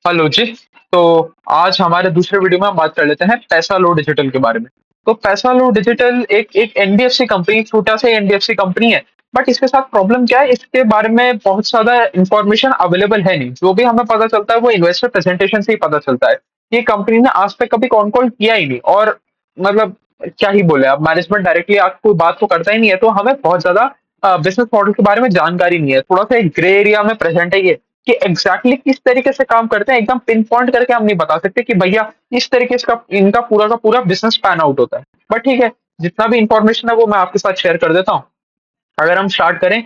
Hello जी। तो आज हमारे दूसरे वीडियो में हम बात कर लेते हैं पैसा लो डिजिटल के बारे में। तो पैसा लो डिजिटल एक एक एनबीएफसी कंपनी, छोटा सा एनबीएफसी कंपनी है। बट इसके साथ प्रॉब्लम क्या है, इसके बारे में बहुत ज्यादा इंफॉर्मेशन अवेलेबल है नहीं। जो भी हमें पता चलता है वो इन्वेस्टर प्रेजेंटेशन से ही पता चलता है। ये कंपनी ने आज तक कभी कॉन कॉल किया ही नहीं, और मतलब क्या ही बोले, अब मैनेजमेंट डायरेक्टली आपको बात तो करता ही नहीं है, तो हमें बहुत ज्यादा बिजनेस मॉडल के बारे में जानकारी नहीं है। थोड़ा सा एक ग्रे एरिया में प्रेजेंट है ये, कि एग्जैक्टली किस तरीके से काम करते हैं एकदम पिन पॉइंट करके हम नहीं बता सकते कि भैया इस तरीके से इनका पूरा का पूरा बिजनेस पैन आउट होता है। बट ठीक है, जितना भी इंफॉर्मेशन है वो मैं आपके साथ शेयर कर देता हूँ। अगर हम स्टार्ट करें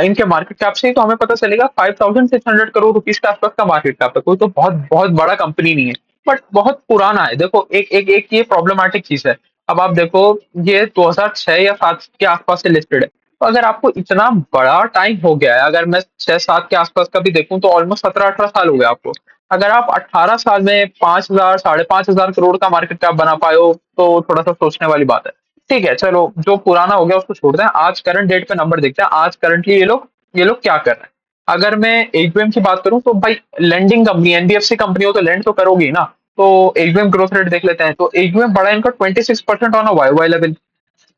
इनके मार्केट कैप से, तो हमें पता चलेगा 5,600 करोड़ रुपीस के आसपास का मार्केट कैप है। कोई तो बहुत बहुत बड़ा कंपनी नहीं है, बट बहुत पुराना है। देखो, एक एक एक ये प्रॉब्लमाटिक चीज है। अब आप देखो, ये 2006 या 7 के आसपास से लिस्टेड है। तो अगर आपको इतना बड़ा टाइम हो गया है, अगर मैं 6-7 के आसपास का भी देखूं तो ऑलमोस्ट 17-18 साल हो गया आपको। अगर आप 18 साल में 5,000 5,500 करोड़ का मार्केट कैप बना पाए हो, तो थोड़ा सा सोचने वाली बात है। ठीक है, चलो जो पुराना हो गया उसको छोड़ते हैं, आज करंट डेट पे नंबर देखते हैं। आज करंटली ये लोग क्या कर रहे हैं। अगर मैं एयूएम की बात करूं तो भाई, लेंडिंग कंपनी, एनबीएफसी कंपनी हो तो लेंड तो करोगी ना। तो एयूएम ग्रोथ रेट देख लेते हैं। तो एयूएम बढ़ा इनका 26% on a Y Y level,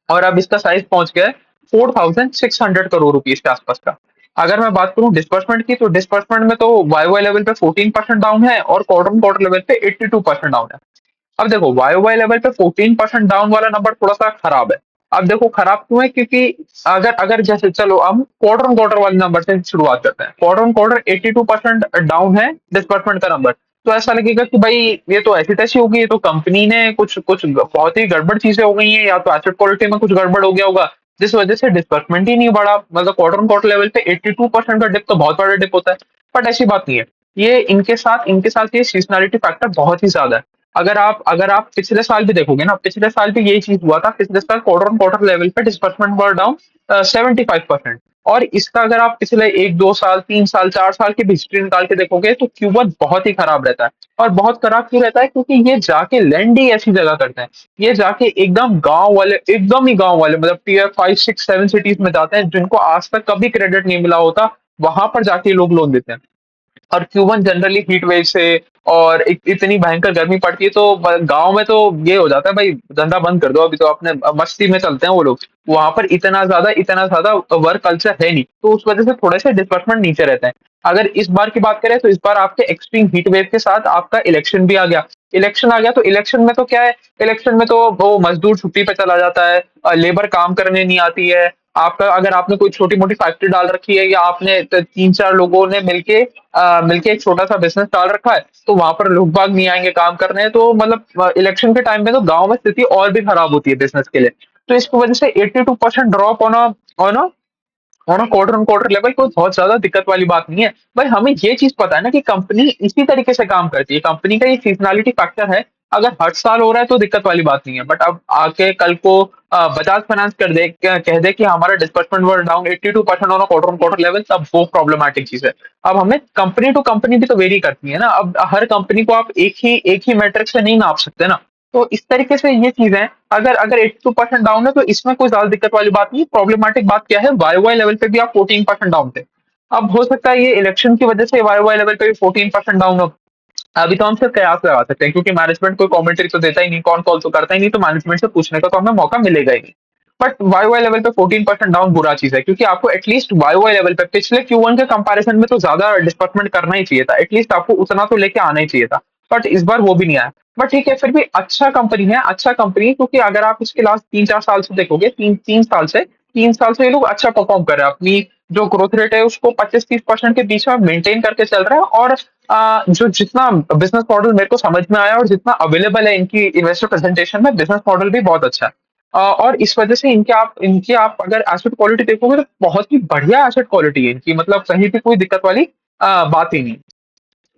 और अब इसका साइज पहुंच गया है 4,600 करोड़ रुपीज के आसपास का। अगर मैं बात करूं डिस्बर्समेंट की, तो डिस्बर्समेंट में तो वाई वाई लेवल पे 14% डाउन है, और क्वार्टर क्वार्टर लेवल पे 82% डाउन है। अब देखो, वाई वाई लेवल पे 14% डाउन वाला नंबर थोड़ा सा खराब है। अब देखो खराब क्यों है, क्योंकि अगर अगर जैसे, चलो हम क्वार्टर ऑन क्वार्टर वाले नंबर से शुरुआत करते हैं। क्वार्टर ऑन क्वार्टर 82% डाउन है डिस्बर्समेंट का नंबर। तो ऐसा लगेगा कि भाई ये तो ऐसी तैसी होगी, ये तो कंपनी ने कुछ कुछ बहुत ही गड़बड़ चीजें हो गई हैं, या तो एसेट क्वालिटी में कुछ गड़बड़ हो गया होगा, जिस वजह से डिस्बर्समेंट ही नहीं बढ़ा। मतलब क्वार्टर ऑन क्वार्टर लेवल पे 82% का डिप तो बहुत बड़ा डिप होता है। बट ऐसी बात नहीं है। ये इनके साथ ये सीजनैलिटी फैक्टर बहुत ही ज्यादा है। अगर आप पिछले साल भी देखोगे ना, पिछले साल भी यही चीज हुआ था। पिछले साल क्वार्टर ऑन क्वार्टर लेवल पे डिस्बर्समेंट वर डाउन 75%। और इसका अगर आप पिछले 1-2 साल, 3 साल, 4 साल की भी हिस्ट्री निकाल के देखोगे, तो Q1 बहुत ही खराब रहता है। और बहुत खराब क्यों रहता है, क्योंकि ये जाके लैंड ही ऐसी जगह करते हैं। ये जाके एकदम गांव वाले, एकदम ही गांव वाले, मतलब Tier 5, 6, 7 सिटीज में जाते हैं, जिनको आज तक कभी क्रेडिट नहीं मिला होता। वहां पर जाके लोग लोन देते हैं। और Q1 जनरली हीट वेव से, और इतनी भयंकर गर्मी पड़ती है, तो गांव में तो ये हो जाता है भाई, धंधा बंद कर दो, अभी तो अपने मस्ती में चलते हैं वो लोग। वहां पर इतना ज्यादा वर्क कल्चर है नहीं, तो उस वजह से थोड़े से डिस्बर्समेंट नीचे रहते हैं। अगर इस बार की बात करें, तो इस बार आपके एक्सट्रीम हीट वेव के साथ आपका इलेक्शन भी आ गया। इलेक्शन आ गया तो इलेक्शन में तो क्या है, इलेक्शन में तो वो मजदूर छुट्टी पे चला जाता है, लेबर काम करने नहीं आती है। आपका, अगर आपने कोई छोटी मोटी फैक्ट्री डाल रखी है, या आपने 3-4 लोगों ने मिलके एक छोटा सा बिजनेस डाल रखा है, तो वहां पर लोग बाग नहीं आएंगे काम करने। तो मतलब इलेक्शन के टाइम में तो गांव में स्थिति और भी खराब होती है बिजनेस के लिए। तो इसकी वजह से 82% drop on on quarter on quarter level कोई बहुत ज्यादा दिक्कत वाली बात नहीं है। भाई हमें ये चीज पता है ना कि कंपनी इसी तरीके से काम करती है, कंपनी का ये सीजनैलिटी फैक्टर है। अगर हर साल हो रहा है तो दिक्कत वाली बात नहीं है, बट अब आके कल को बजाज फाइनेंस कह दे कि हमारा disbursement were down 82% on quarter level, तब वो प्रॉब्लमैटिक चीज है। अब हमें कंपनी टू कंपनी भी तो वेरी करती है ना। अब हर कंपनी को आप एक ही मैट्रिक से नहीं नाप सकते ना। तो इस तरीके से ये चीजें, अगर अगर 82% डाउन है, तो इसमें कोई ज्यादा दिक्कत वाली बात नहीं। प्रॉब्लमैटिक बात क्या है, वाई वाई लेवल पे भी आप 14% डाउन थे। अब हो सकता है ये इलेक्शन की वजह से वाई वाई लेवल पे भी 14% डाउन हो। अभी तो हम सिर्फ कयास लगा सकते हैं, क्योंकि मैनेजमेंट कोई कमेंट्री तो देता ही नहीं, कौन कॉल तो करता ही नहीं, तो मैनेजमेंट से पूछने का तो हमें मौका मिलेगा ही नहीं। बट वाई वाई लेवल पे 14% डाउन बुरा चीज है, क्योंकि आपको एटलीस्ट वाई वाई लेवल पे पिछले Q1 के कंपैरिजन में तो ज्यादा डिस्बर्समेंट करना ही चाहिए था। एटलीस्ट आपको उतना तो लेके आना ही चाहिए था। बट इस बार वो भी नहीं आया। बट ठीक है, फिर भी अच्छा कंपनी है, अच्छा कंपनी है, क्योंकि अगर आप इसके लास्ट 3-4 साल से देखोगे, तीन साल से ये लोग अच्छा परफॉर्म कर रहे हैं। अपनी जो ग्रोथ रेट है उसको 25-30% के बीच में मेंटेन करके चल रहा है। और जो जितना बिजनेस मॉडल मेरे को समझ में आया, और जितना अवेलेबल है इनकी इन्वेस्टर प्रेजेंटेशन में, बिजनेस मॉडल भी बहुत अच्छा है। और इस वजह से इनके आप अगर एसेट क्वालिटी देखोगे, तो बहुत ही बढ़िया एसेट क्वालिटी है इनकी, मतलब कहीं भी कोई दिक्कत वाली बात ही नहीं।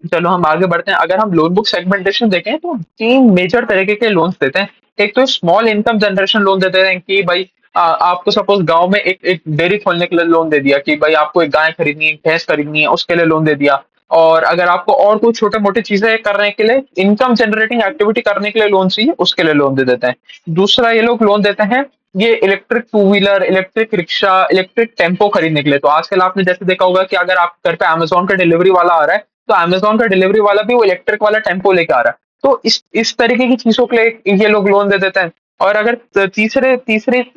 चलो हम आगे बढ़ते हैं। अगर हम लोन बुक सेगमेंटेशन देखें, तो 3 मेजर तरीके के लोन्स देते हैं। एक तो स्मॉल इनकम जनरेशन लोन देते हैं, कि भाई आपको सपोज गांव में एक एक डेयरी खोलने के लिए लोन दे दिया, कि भाई आपको एक गाय खरीदनी है, एक भैंस खरीदनी है, उसके लिए लोन दे दिया। और अगर आपको और कोई छोटे मोटे चीजें करने के लिए, इनकम जनरेटिंग एक्टिविटी करने के लिए लोन चाहिए, उसके लिए लोन दे देते हैं। दूसरा ये लोग लोन देते हैं ये electric two wheeler, electric rickshaw, electric tempo खरीदने के लिए। तो आजकल आपने जैसे देखा होगा कि अगर आप घर पे अमेज़न का डिलीवरी वाला आ रहा है, तो अमेज़न का डिलीवरी वाला भी वो इलेक्ट्रिक वाला टेम्पो लेके आ रहा है। तो इस तरीके की चीज़ों के लिए ये लोग लोन दे देते हैं। और अगर तीसरे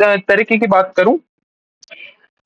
तरीके की बात करूँ,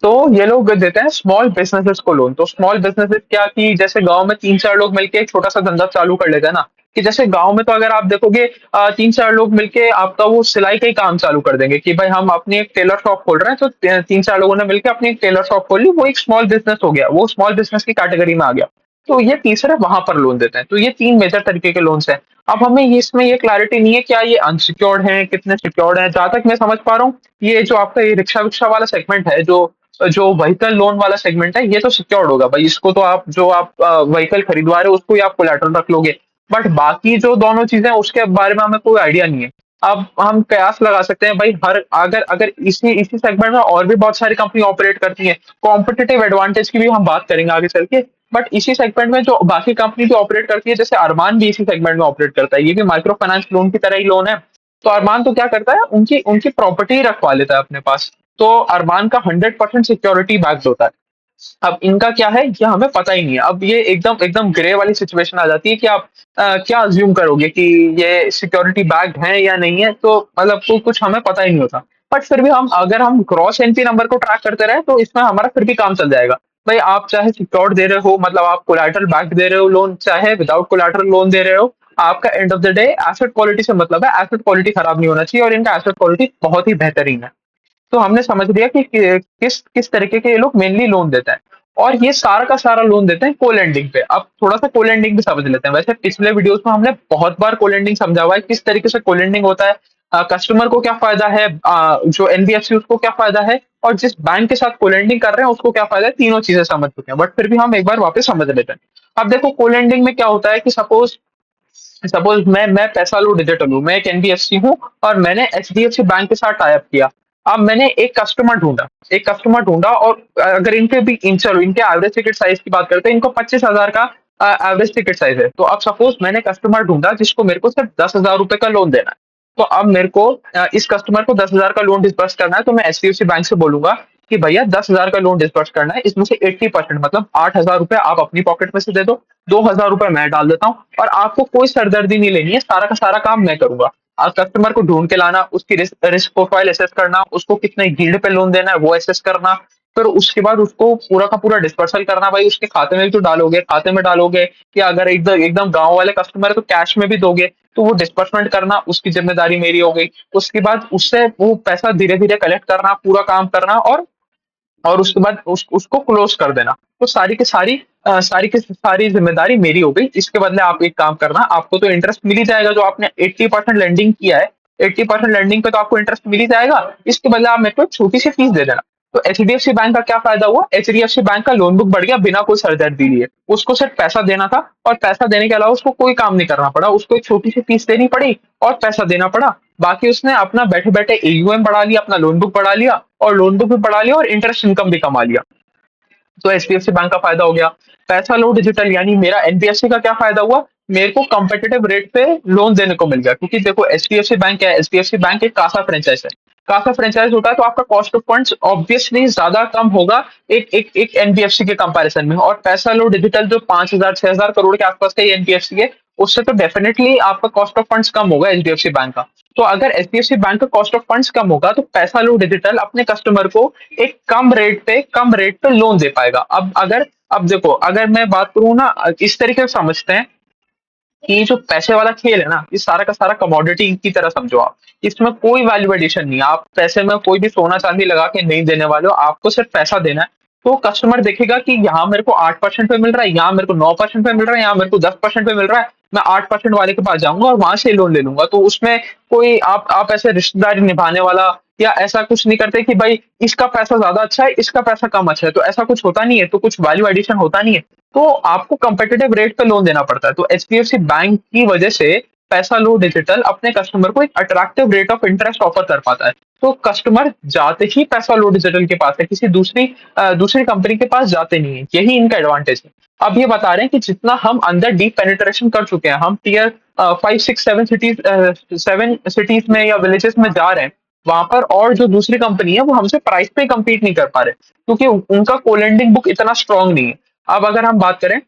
तो ये लोग देते हैं स्मॉल बिज़नेसेस को लोन। तो स्मॉल बिज़नेसेस क्या, कि जैसे गाँव में 3-4 लोग मिलके एक छोटा-सा धंधा चालू कर लेते हैं ना, कि जैसे गाँव में तो अगर आप देखोगे 3-4 लोग मिलके आपका वो सिलाई का ही काम चालू कर देंगे कि भाई हम अपनी एक टेलर शॉप खोल रहे हैं, तो 3-4 लोगों ने मिलके अपनी एक टेलर शॉप खोल ली, वो एक स्मॉल बिज़नेस हो गया, वो स्मॉल बिज़नेस की कैटेगरी में आ गया। तो ये तीसरे वहाँ पर लोन देते हैं। तो ये 3 मेजर तरीके के लोन्स हैं। अब हमें ये इसमें ये क्लैरिटी नहीं है क्या ये अनसिक्योर्ड हैं, कितने सिक्योर्ड हैं। जहाँ तक मैं समझ पा रहा हूँ, ये जो आपका ये रिक्शा-विक्शा वाला सेगमेंट है, जो जो व्हीकल लोन वाला सेगमेंट है, ये तो सिक्योर्ड होगा भाई। इसको तो आप जो आप व्हीकल खरीदवा रहे हो उसको ही आप कोलैटरल रख लोगे। बट बाकी जो दोनों चीजें उसके बारे में हमें कोई आइडिया नहीं है। अब हम कयास लगा सकते हैं भाई, हर अगर अगर इसी इसी सेगमेंट में और भी बहुत सारी कंपनी ऑपरेट करती हैं, कॉम्पिटिटिव एडवांटेज की भी हम बात करेंगे आगे चल के। बट इसी सेगमेंट में जो बाकी कंपनी भी ऑपरेट करती है, जैसे अरमान भी इसी सेगमेंट में ऑपरेट करता है, ये भी माइक्रो फाइनेंस लोन की तरह ही लोन है। तो अरमान तो क्या करता है, उनकी उनकी प्रॉपर्टी रखवा लेता है अपने पास। तो अरमान का 100% सिक्योरिटी बैक्ड होता है। अब इनका क्या है, ये हमें पता ही नहीं है। अब ये एकदम एकदम ग्रे वाली सिचुएशन आ जाती है कि आप क्या अज्यूम करोगे कि ये सिक्योरिटी बैक्ड है या नहीं है, तो मतलब तो कुछ हमें पता ही नहीं होता। बट फिर भी हम अगर हम ग्रॉस एनपी नंबर को ट्रैक करते रहे, तो इसमें हमारा फिर भी काम चल जाएगा। भाई आप चाहे सिक्योर्ड दे रहे हो, मतलब आप कोलैटरल बैक्ड दे रहे हो लोन, चाहे विदाउट कोलैटरल लोन दे रहे हो, आपका end of the day asset quality से मतलब है। एसेट क्वालिटी खराब नहीं होना चाहिए, और इनका एसेट क्वालिटी बहुत ही बेहतरीन है। तो हमने समझ लिया कि किस किस तरीके के ये लोग मेनली लोन देते हैं। और ये सारा का सारा लोन देते हैं को-लेंडिंग पे। अब थोड़ा-सा को-लेंडिंग भी समझ लेते हैं। वैसे पिछले वीडियोस में हमने बहुत बार को-लेंडिंग समझा हुआ है, किस तरीके से को-लेंडिंग होता है, कस्टमर को क्या फ़ायदा है, जो एनबीएफसी उसको क्या फ़ायदा है, और जिस बैंक के साथ को-लेंडिंग कर रहे हैं उसको क्या फ़ायदा है, तीनों चीज़ें समझ चुके हैं। बट फिर भी हम एक बार वापस समझ लेते हैं। अब देखो को-लेंडिंग में क्या होता है कि सपोज़ सपोज मैं पैसा लूँ डिजिटल हूँ, मैं एक एनबीएफसी हूँ और मैंने एचडीएफसी बैंक के साथ टाई अप किया। अब मैंने एक कस्टमर ढूंढा, और अगर इनके भी चलो इनके एवरेज टिकट साइज की बात करते हैं, इनको 25,000 का एवरेज टिकट साइज है। तो अब सपोज मैंने कस्टमर ढूंढा जिसको मेरे को सिर्फ 10,000 रुपए का लोन देना है। तो अब मेरे को इस कस्टमर को 10,000 का लोन डिस्बर्स करना है, तो मैं एचडीएफसी बैंक से बोलूंगा कि भैया 10,000 का लोन डिस्बर्स करना है, इसमें से 80% मतलब 8,000 रुपए आप अपनी पॉकेट में से दे दो, 2,000 रुपए मैं डाल देता हूँ, और आपको कोई सरदर्दी नहीं लेनी है, सारा का सारा काम मैं करूंगा। कस्टमर को ढूंढ के लाना, उसकी रिस्क रिस्क प्रोफाइल एसेस करना, उसको कितने यील्ड पे लोन देना है वो एसेस करना, फिर उसके बाद उसको पूरा का पूरा डिस्पर्सल करना। भाई उसके खाते में भी तो डालोगे, खाते में डालोगे, या अगर एकदम एकदम गांव वाले कस्टमर है तो कैश में भी दोगे, तो वो डिस्बर्समेंट करना उसकी जिम्मेदारी मेरी हो गई। उसके बाद उससे वो पैसा धीरे धीरे कलेक्ट करना, पूरा काम करना, और उसके बाद उसको क्लोज कर देना। तो सारी की सारी सारी की सारी जिम्मेदारी मेरी हो गई। इसके बदले आप एक काम करना, आपको तो इंटरेस्ट मिल ही जाएगा, जो आपने 80% लेंडिंग किया है, 80% लेंडिंग पे तो आपको इंटरेस्ट मिल ही जाएगा। इसके बदले आप मेरे को एक छोटी सी फीस दे देना। तो एचडीएफसी बैंक का क्या फायदा हुआ, एचडीएफसी बैंक का लोन बुक बढ़ गया बिना कोई सरदर्दी लिए। उसको सिर्फ पैसा देना था, और पैसा देने के अलावा उसको कोई काम नहीं करना पड़ा, उसको एक छोटी सी फीस देनी पड़ी और पैसा देना पड़ा। बाकी उसने अपना बैठे बैठे एयूएम बढ़ा लिया, अपना लोन बुक बढ़ा लिया, और लोन बुक भी बढ़ा लिया, और इंटरेस्ट इनकम भी कमा लिया। तो एचडीएफसी बैंक का फायदा हो गया। पैसा लो डिजिटल यानी मेरा एनबीएफसी का क्या फायदा हुआ, मेरे को कंपेटिटिव रेट पे लोन देने को मिल गया। क्योंकि देखो एचडीएफसी बैंक क्या है, एचडीएफसी बैंक एक कासा फ्रेंचाइज है। कासा फ्रेंचाइज होता है तो आपका कॉस्ट ऑफ फंड्स ऑब्वियसली ज्यादा कम होगा एक एनबीएफसी के कंपैरिजन में। और पैसा लो डिजिटल जो 5,000 6,000 करोड़ के आसपास का एनबीएफसी है, उससे तो डेफिनेटली आपका कॉस्ट ऑफ फंड्स कम होगा एचडीएफसी बैंक का। तो अगर एचडीएफसी बैंक का कॉस्ट ऑफ फंड्स कम होगा, तो पैसा लो डिजिटल अपने कस्टमर को एक कम रेट पे लोन दे पाएगा। अब देखो अगर मैं बात करूं ना, इस तरीके से समझते हैं कि ये जो पैसे वाला खेल है ना, ये सारा का सारा कमोडिटी की तरह समझो आप। इसमें कोई वैल्यू एडिशन नहीं है, आप पैसे में कोई भी सोना चांदी लगा के नहीं देने वाले हो, आपको सिर्फ पैसा देना है। तो कस्टमर देखेगा कि यहाँ मेरे को 8% पे मिल रहा है, यहाँ मेरे को 9% पे मिल रहा है, यहाँ मेरे को 10% पे मिल रहा है, मैं 8% वाले के पास जाऊंगा और वहां से लोन ले लूंगा। तो उसमें कोई आप ऐसे रिश्तेदारी निभाने वाला या ऐसा कुछ नहीं करते कि भाई इसका पैसा ज्यादा अच्छा है, इसका पैसा कम अच्छा है, तो ऐसा कुछ होता नहीं है, तो कुछ वैल्यू एडिशन होता नहीं है। तो आपको कंपेटिटिव रेट पे लोन देना पड़ता है। तो एचडीएफसी बैंक की वजह से पैसा लो डिजिटल अपने कस्टमर को एक attractive rate of interest offer कर पाता है। तो कस्टमर जाते ही पैसा लो डिजिटल के पास है, किसी दूसरी कंपनी के पास जाते नहीं है। यही इनका एडवांटेज है। अब ये बता रहे हैं कि जितना हम अंदर डीप पेनिट्रेशन कर चुके हैं, हम टियर 5 6 7 सिटीज में या विलेजेस में जा रहे हैं, वहां पर और जो दूसरी कंपनी है वो हमसे प्राइस पे कम्पीट नहीं कर पा रहे, क्योंकि उनका कोलेंडिंग बुक इतना स्ट्रांग नहीं है। अब अगर हम बात करें,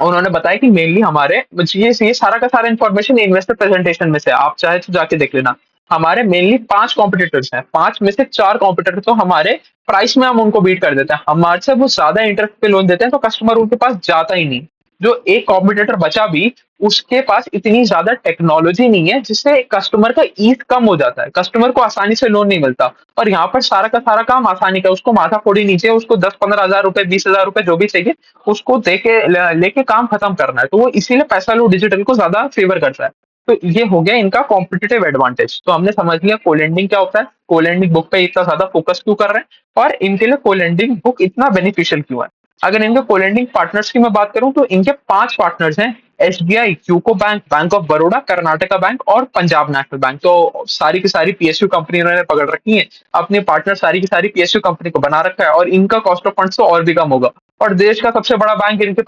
उन्होंने बताया कि मेनली हमारे ये सारा का सारा इन्फॉर्मेशन इन्वेस्टर प्रेजेंटेशन में से है, आप चाहे तो जाके देख लेना। हमारे मेनली 5 कॉम्पिटिटर्स हैं, 5 में से 4 कॉम्पिटिटर तो हमारे प्राइस में हम उनको बीट कर देते हैं। हमारे से वो ज्यादा इंटरेस्ट पे लोन देते हैं, तो कस्टमर उनके पास जाता ही नहीं। जो एक कॉम्पिटिटर बचा भी, उसके पास इतनी ज्यादा टेक्नोलॉजी नहीं है, जिससे कस्टमर का ईज कम हो जाता है, कस्टमर को आसानी से लोन नहीं मिलता। और यहाँ पर सारा का सारा काम आसानी का, उसको माथा फोड़ी नीचे, उसको 10-15 हजार रुपए, 20 हजार रुपए जो भी चाहिए, उसको देके लेके काम खत्म करना है। तो वो इसीलिए पैसा लो डिजिटल को ज्यादा फेवर करता है। तो ये हो गया इनका कॉम्पिटिटिव एडवांटेज। तो हमने समझ लिया कोलेंडिंग क्या होता है, कोलेंडिंग बुक पे इतना ज्यादा फोकस क्यों कर रहे हैं, और इनके लिए कोलेंडिंग बुक इतना बेनिफिशियल क्यों है। अगर इनके कोलेंडिंग पार्टनर्स की मैं बात करूं, तो इनके 5 पार्टनर्स हैं। SBI, UCO bank, bank of Baroda, Karnataka bank और पंजाब नेशनल बैंक। तो सारी की सारी पीएसयू कंपनी इन्होंने पकड़ रखी है, अपने पार्टनर सारी की सारी पीएसयू कंपनी को बना रखा है, और इनका कॉस्ट ऑफ फंड्स तो और भी कम होगा। और देश का सबसे बड़ा बैंक इनके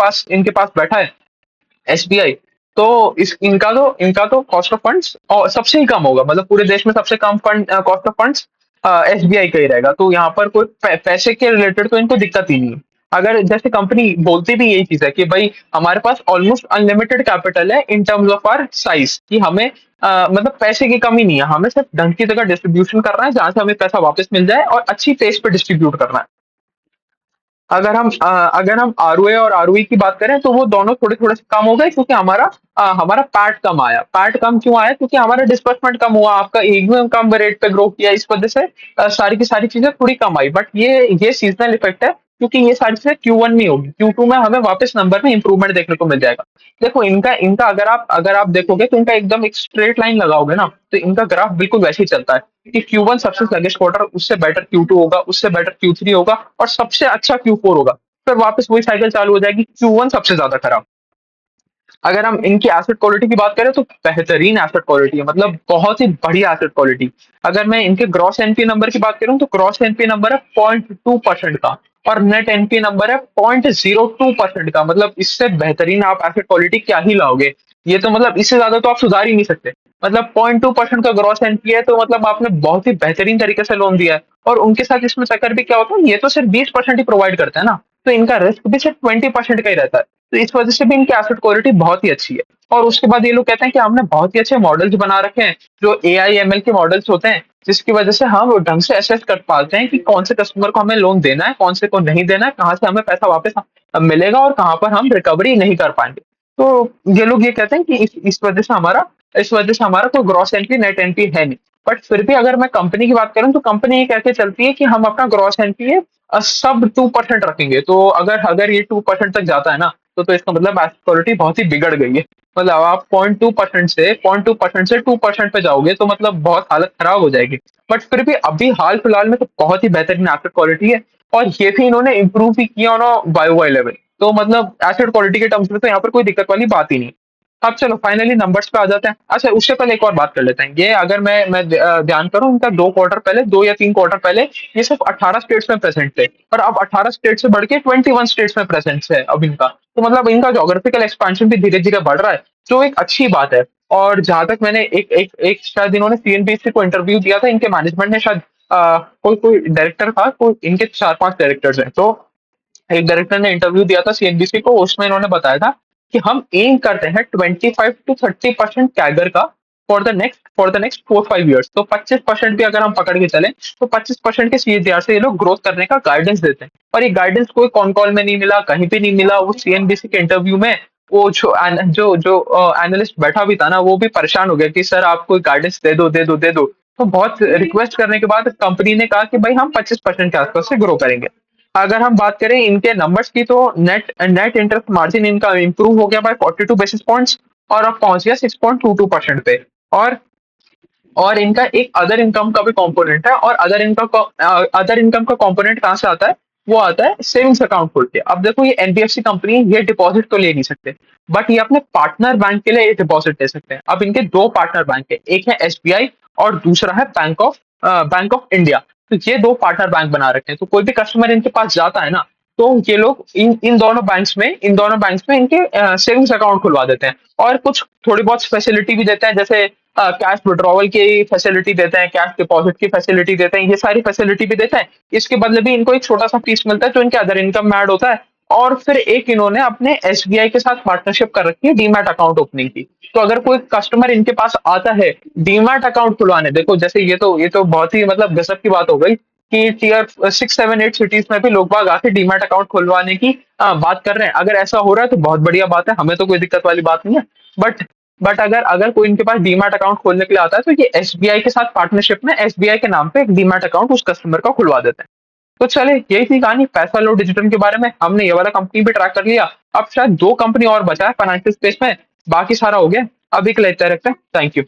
पास बैठा है, एसबीआई। तो इनका तो कॉस्ट ऑफ फंड्स और सबसे ही कम होगा, मतलब पूरे देश में सबसे कम fund cost of funds SBI का ही रहेगा। तो यहाँ पर कोई पैसे के रिलेटेड तो इनको दिक्कत ही नहीं है। अगर जैसे कंपनी बोलती भी यही चीज है कि भाई हमारे पास ऑलमोस्ट अनलिमिटेड कैपिटल है in terms of our size, कि हमें मतलब पैसे की कमी नहीं है, हमें सिर्फ ढंग की जगह डिस्ट्रीब्यूशन करना है, जहां से हमें पैसा वापस मिल जाए, और अच्छी पेस पे डिस्ट्रीब्यूट करना है। अगर हम आरओए और आरओई की बात करें, तो वो दोनों थोड़े थोड़े से कम हो गए, क्योंकि हमारा पैट कम आया। पैट कम क्यों आया? क्योंकि हमारा डिस्बर्समेंट कम हुआ, आपका एकदम कम रेट पे ग्रो किया, इस वजह से सारी की सारी चीजें थोड़ी कम आई। बट ये सीजनल इफेक्ट है, क्योंकि ये सारी चीजें Q1 में होगी, Q2 में हमें वापस नंबर में इंप्रूवमेंट देखने को मिल जाएगा। देखो इनका इनका अगर आप देखोगे, तो इनका एकदम एक स्ट्रेट लाइन लगाओगे ना, तो इनका ग्राफ बिल्कुल वैसे ही चलता है, कि Q1 सबसे स्लगिश क्वार्टर, उससे बेटर Q2 होगा, उससे बेटर Q3 होगा, और सबसे अच्छा Q4 होगा। फिर वापस वही साइकिल चालू हो जाएगी, Q1 सबसे ज्यादा खराब। अगर हम इनकी एसेट क्वालिटी की बात करें, तो बेहतरीन एसेट क्वालिटी है, मतलब बहुत ही बढ़िया एसेट क्वालिटी। अगर मैं इनके ग्रॉस एनपी नंबर की बात करूं, तो ग्रॉस एनपी नंबर है 0.2% का, और नेट एनपी नंबर है 0.02% का। मतलब इससे बेहतरीन आप एसेट क्वालिटी क्या ही लाओगे। ये तो मतलब इससे ज्यादा तो आप सुधार ही नहीं सकते। मतलब 0.2% का ग्रॉस एनपी है, तो मतलब आपने बहुत ही बेहतरीन तरीके से लोन दिया है। और उनके साथ इसमें चक्कर भी क्या होता है, ये तो सिर्फ 20% ही प्रोवाइड करते हैं ना, तो इनका रिस्क भी सिर्फ 20% का ही रहता है। तो इस वजह से भी इनकी एसेट क्वालिटी बहुत ही अच्छी है। और उसके बाद ये लोग कहते हैं कि हमने बहुत ही अच्छे मॉडल्स बना रखे हैं, जो AI ML के मॉडल्स होते हैं, जिसकी वजह से हम ढंग से असेस कर पाते हैं कि कौन से कस्टमर को हमें लोन देना है, कौन से को नहीं देना है, कहाँ से हमें पैसा वापस मिलेगा, और कहाँ पर हम रिकवरी नहीं कर पाएंगे। तो ये लोग ये कहते हैं कि इस वजह से हमारा कोई ग्रॉस एनपी नेट एनपी है नहीं। बट फिर भी अगर मैं कंपनी की बात करूं, तो कंपनी ये कहते चलती है कि हम अपना ग्रॉस एनपी सब 2% रखेंगे। तो अगर अगर ये 2% तक जाता है ना, तो इसका मतलब एसेट क्वालिटी बहुत ही बिगड़ गई है। मतलब आप 0.2% से 2% पे जाओगे, तो मतलब बहुत हालत खराब हो जाएगी। बट फिर भी अभी हाल फिलहाल में तो बहुत ही बेहतरीन एसेट क्वालिटी है। और ये भी इन्होंने इम्प्रूव भी किया ऑन वाई लेवल। तो मतलब एसेट क्वालिटी के टर्म्स में तो यहाँ पर कोई दिक्कत वाली बात ही नहीं। अब चलो फाइनली नंबर्स पे आ जाते हैं। अच्छा, उससे पहले एक और बात कर लेते हैं। ये अगर मैं ध्यान करूं, इनका 2 क्वार्टर पहले, 2 या 3 क्वार्टर पहले, ये सिर्फ 18 स्टेट्स में प्रेजेंट थे, और अब 18 स्टेट से बढ़ के 21 स्टेट्स में प्रेजेंस है अब इनका। तो मतलब इनका जोग्राफिकल एक्सपेंशन भी धीरे धीरे बढ़ रहा है, जो एक अच्छी बात है। और जहां तक मैंने एक एक एक शायद इन्होंने सीएनबीसी को इंटरव्यू दिया था, इनके मैनेजमेंट ने शायद कोई कोई डायरेक्टर था, कोई इनके 4-5 डायरेक्टर्स हैं। तो एक डायरेक्टर ने इंटरव्यू दिया था सीएनबीसी को, उसमें इन्होंने बताया था कि हम एम करते हैं 25 to 30% कैगर का फॉर द नेक्स्ट 4-5 ईयर्स। तो 25% भी अगर हम पकड़ के चले, तो 25% के सीएजीआर से ये लोग ग्रोथ करने का गाइडेंस देते हैं। और ये गाइडेंस कोई कॉन कॉल में नहीं मिला, कहीं भी नहीं मिला, वो सीएनबीसी के इंटरव्यू में वो जो एनालिस्ट बैठा भी था ना, वो भी परेशान हो गया कि सर आप कोई गाइडेंस दे दो, दे दो, दे दो। तो बहुत रिक्वेस्ट करने के बाद कंपनी ने कहा कि भाई हम 25% के आसपास से ग्रो करेंगे। अगर हम बात करें इनके नंबर्स की, तो नेट नेट इंटरेस्ट मार्जिन इनका इंप्रूव हो गया बाय 42 बेसिस पॉइंट्स, और अब पहुंच गया 6.22% पे। और और इनका एक अदर इनकम का भी कंपोनेंट है, और अदर इनकम का कंपोनेंट कहाँ से आता है? वो आता है सेविंग्स अकाउंट खोल के। अब देखो ये एनबीएफसी कंपनी है, ये डिपॉजिट तो ले नहीं सकते, बट ये अपने पार्टनर बैंक के लिए ये डिपॉजिट ले सकते हैं। अब इनके 2 पार्टनर बैंक है, एक है एसबीआई और दूसरा है बैंक ऑफ इंडिया। तो ये 2 पार्टनर बैंक बना रखे हैं। तो कोई भी कस्टमर इनके पास जाता है ना, तो ये लोग इन दोनों बैंक्स में इनके सेविंग्स अकाउंट खुलवा देते हैं और कुछ थोड़ी बहुत फैसिलिटी भी देते हैं, जैसे कैश विड्रॉवल की फैसिलिटी देते हैं, कैश डिपॉजिट की फैसिलिटी देते हैं, ये सारी फैसिलिटी भी देते हैं। इसके बदले भी इनको एक छोटा सा फीस मिलता है जो इनके अदर इनकम में ऐड होता है। और फिर एक इन्होंने अपने एसबीआई के साथ पार्टनरशिप कर रखी है डीमैट अकाउंट ओपनिंग की। तो अगर कोई कस्टमर इनके पास आता है डीमैट अकाउंट खुलवाने, देखो जैसे ये तो बहुत ही मतलब गजब की बात हो गई कि टीयर 6, 7, 8 सिटीज में भी लोग बाग आके डीमैट अकाउंट खुलवाने की बात कर रहे हैं। अगर ऐसा हो रहा है तो बहुत बढ़िया बात है, हमें तो कोई दिक्कत वाली बात नहीं है। बट बट अगर अगर कोई इनके पास डीमैट अकाउंट खोलने के लिए आता है तो ये एसबीआई के साथ पार्टनरशिप में एसबीआई के नाम पे एक डीमैट अकाउंट उस कस्टमर का खुलवा देते हैं। तो चले, यही थी कहानी पैसा लो डिजिटल के बारे में। हमने ये वाला कंपनी भी ट्रैक कर लिया। अब शायद 2 कंपनी और बचा है फाइनेंशियल स्पेस में, बाकी सारा हो गया। अभी के लिए इतना रखते हैं। Thank you.